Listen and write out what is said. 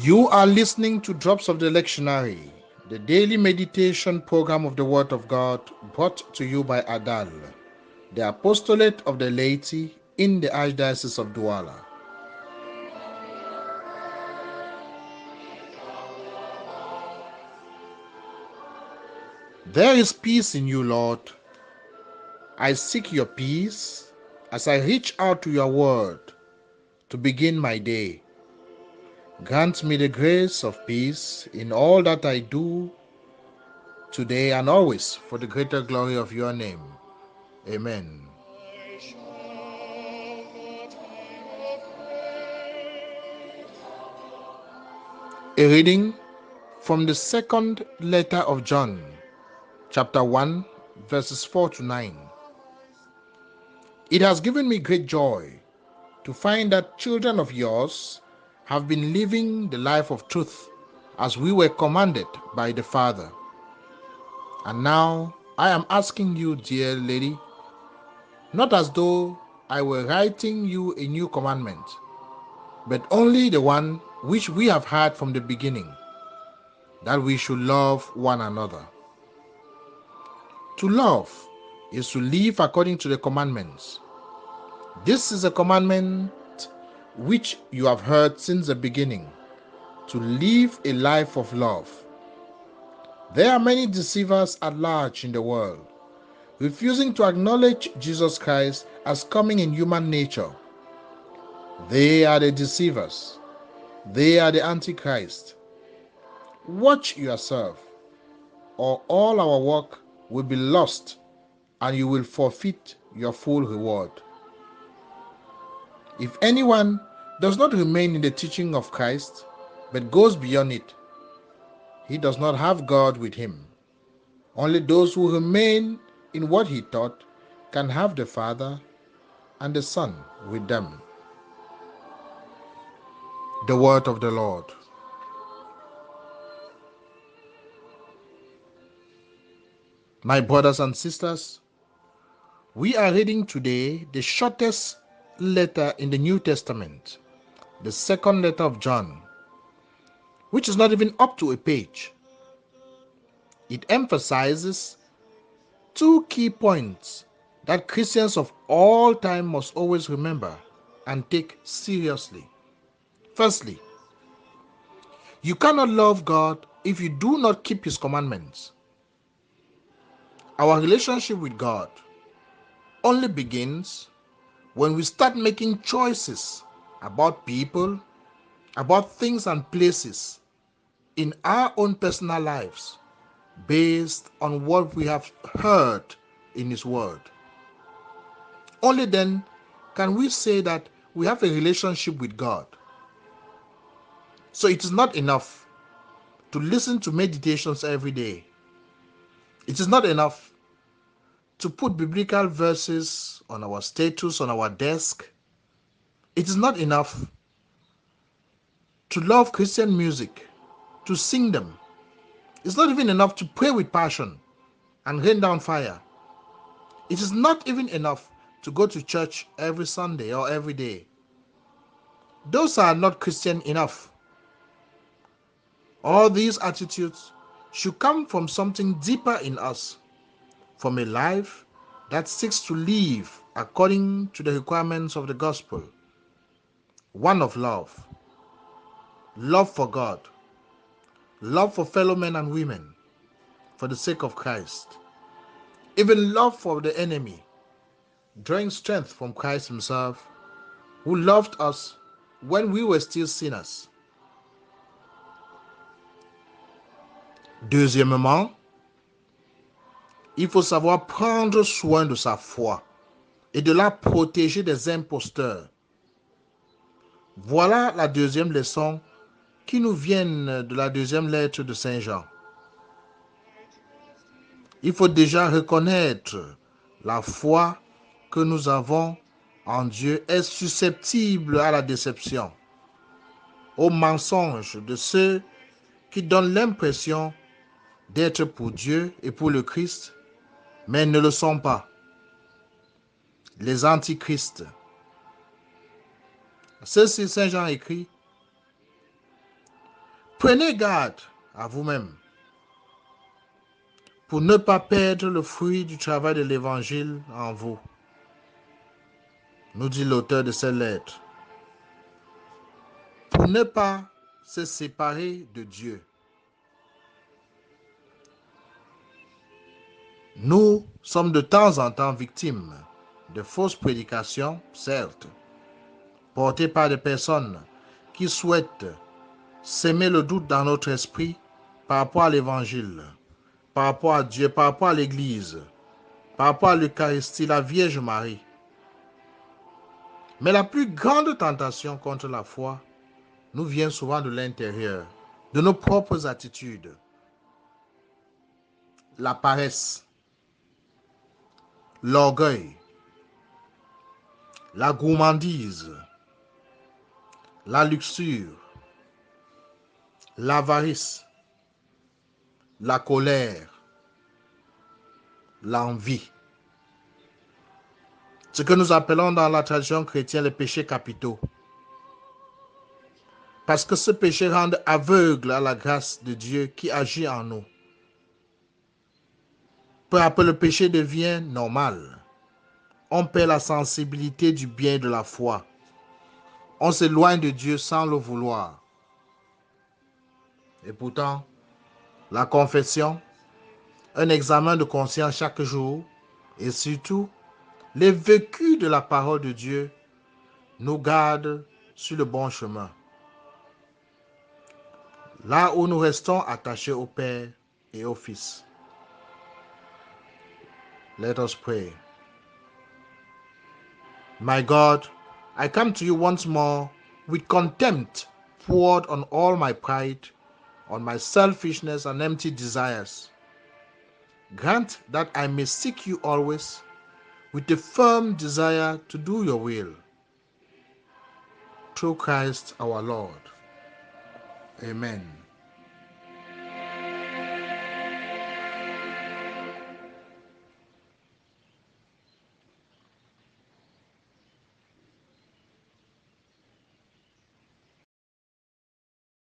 You are listening to Drops of the Lectionary, the daily meditation program of the Word of God brought to you by Adal, the Apostolate of the Laity in the Archdiocese of Douala. There is peace in you, Lord. I seek your peace as I reach out to your word to begin my day. Grant me the grace of peace in all that I do today and always for the greater glory of your name. Amen. A reading from the second letter of John, chapter 1, verses 4 to 9. It has given me great joy to find that children of yours have been living the life of truth as we were commanded by the Father. And now I am asking you, dear lady, not as though I were writing you a new commandment, but only the one which we have had from the beginning, that we should love one another. To love is to live according to the commandments. This is a commandment which you have heard since the beginning, to live a life of love. There are many deceivers at large in the world, refusing to acknowledge Jesus Christ as coming in human nature. They are the deceivers. They are the Antichrist. Watch yourself, or all our work will be lost and you will forfeit your full reward. If anyone does not remain in the teaching of Christ, but goes beyond it, he does not have God with him. Only those who remain in what he taught can have the Father and the Son with them. The word of the Lord. My brothers and sisters, we are reading today the shortest letter in the New Testament, the second letter of John, which is not even up to a page. It emphasizes two key points that Christians of all time must always remember and take seriously. Firstly, you cannot love God if you do not keep His commandments. Our relationship with God only begins when we start making choices about people, about things and places in our own personal lives based on what we have heard in His Word. Only then can we say that we have a relationship with God. So it is not enough to listen to meditations every day. It is not enough to put biblical verses on our status, on our desk. It is not enough to love Christian music, to sing them. It's not even enough to pray with passion and rain down fire. It is not even enough to go to church every Sunday or every day. Those are not Christian enough. All these attitudes should come from something deeper in us, from a life that seeks to live according to the requirements of the gospel. One of love. Love for God. Love for fellow men and women for the sake of Christ. Even love for the enemy, drawing strength from Christ Himself, who loved us when we were still sinners. Deuxièmement, il faut savoir prendre soin de sa foi et de la protéger des imposteurs. Voilà la deuxième leçon qui nous vient de la deuxième lettre de Saint Jean. Il faut déjà reconnaître la foi que nous avons en Dieu est susceptible à la déception, au mensonge de ceux qui donnent l'impression d'être pour Dieu et pour le Christ, mais ne le sont pas. Les antichrists. Ceci, Saint Jean écrit, Prenez garde à vous-même pour ne pas perdre le fruit du travail de l'Évangile en vous, nous dit l'auteur de cette lettre. Pour ne pas se séparer de Dieu. Nous sommes de temps en temps victimes de fausses prédications, certes, portées par des personnes qui souhaitent s'aimer le doute dans notre esprit par rapport à l'Évangile, par rapport à Dieu, par rapport à l'Église, par rapport à l'Eucharistie, la Vierge Marie. Mais la plus grande tentation contre la foi nous vient souvent de l'intérieur, de nos propres attitudes. La paresse, l'orgueil, la gourmandise, la luxure, l'avarice, la colère, l'envie. Ce que nous appelons dans la tradition chrétienne les péchés capitaux. Parce que ce péché rend aveugle à la grâce de Dieu qui agit en nous. Peu à peu, le péché devient normal. On perd la sensibilité du bien et de la foi. On s'éloigne de Dieu sans le vouloir. Et pourtant, la confession, un examen de conscience chaque jour, et surtout, les vécus de la parole de Dieu nous gardent sur le bon chemin. Là où nous restons attachés au Père et au Fils. Let us pray. My God, I come to you once more with contempt poured on all my pride, on my selfishness and empty desires. Grant that I may seek you always with a firm desire to do your will. Through Christ our Lord. Amen.